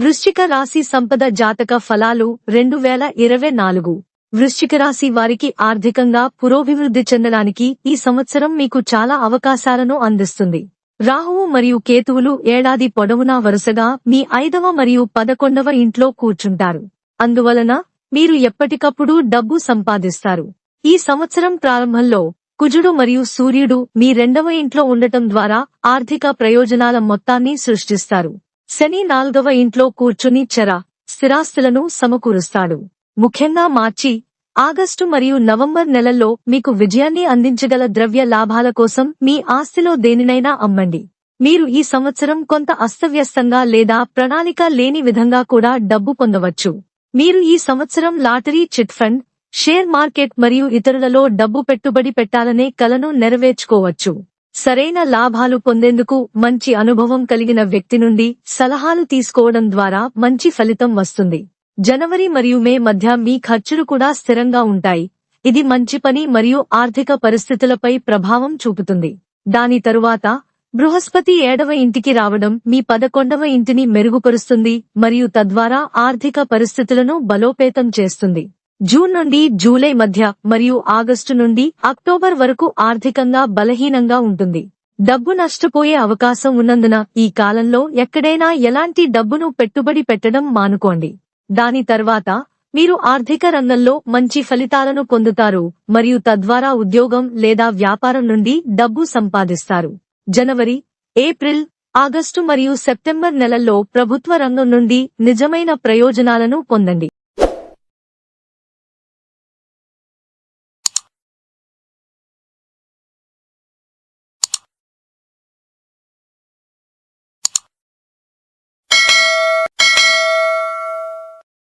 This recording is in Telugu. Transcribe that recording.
వృశ్చిక రాశి సంపద జాతక ఫలాలు 2024 వృశ్చిక రాశి వారికి ఆర్థికంగా పురోభివృద్ధి చెందడానికి ఈ సంవత్సరం మీకు చాలా అవకాశాలను అందిస్తుంది. రాహువు మరియు కేతువులు ఏడాది పొడవునా వరుసగా మీ 5వ మరియు 11వ ఇంట్లో కూర్చుంటారు. అందువలన మీరు ఎప్పటికప్పుడు డబ్బు సంపాదిస్తారు. ఈ సంవత్సరం ప్రారంభంలో కుజుడు మరియు సూర్యుడు మీ 2వ ఇంట్లో ఉండటం ద్వారా ఆర్థిక ప్రయోజనాల మొత్తాన్ని సృష్టిస్తారు. శని 4వ ఇంట్లో కూర్చుని స్థిరాస్తులను సమకూరుస్తాడు. ముఖ్యంగా మార్చి, ఆగస్టు మరియు నవంబర్ నెలల్లో మీకు విజయాన్ని అందించగల ద్రవ్య లాభాల కోసం మీ ఆస్తిలో దేనినైనా అమ్మండి. మీరు ఈ సంవత్సరం కొంత అస్తవ్యస్తంగా లేదా ప్రణాళిక లేని విధంగా కూడా డబ్బు పొందవచ్చు. మీరు ఈ సంవత్సరం lottery, chit fund, share market మరియు ఇతరులలో డబ్బు పెట్టుబడి పెట్టాలనే కలను నెరవేర్చుకోవచ్చు. సరైన లాభాలు పొందేందుకు మంచి అనుభవం కలిగిన వ్యక్తి నుండి సలహాలు తీసుకోవడం ద్వారా మంచి ఫలితం వస్తుంది. జనవరి మరియు మే మధ్య మీ ఖర్చులు కూడా స్థిరంగా ఉంటాయి. ఇది మంచి పని మరియు ఆర్థిక పరిస్థితులపై ప్రభావం చూపుతుంది. దాని తరువాత బృహస్పతి 7వ ఇంటికి రావడం మీ 11వ ఇంటిని మెరుగుపరుస్తుంది మరియు తద్వారా ఆర్థిక పరిస్థితులను బలోపేతం చేస్తుంది. జూన్ నుండి జూలై మధ్య మరియు ఆగస్టు నుండి అక్టోబర్ వరకు ఆర్థికంగా బలహీనంగా ఉంటుంది. డబ్బు నష్టపోయే అవకాశం ఉన్నందున ఈ కాలంలో ఎక్కడైనా ఎలాంటి డబ్బును పెట్టుబడి పెట్టడం మానుకోండి. దాని తర్వాత మీరు ఆర్థిక రంగంలో మంచి ఫలితాలను పొందుతారు మరియు తద్వారా ఉద్యోగం లేదా వ్యాపారం నుండి డబ్బు సంపాదిస్తారు. జనవరి, ఏప్రిల్, ఆగస్టు మరియు సెప్టెంబర్ నెలల్లో ప్రభుత్వ రంగం నుండి నిజమైన ప్రయోజనాలను పొందండి.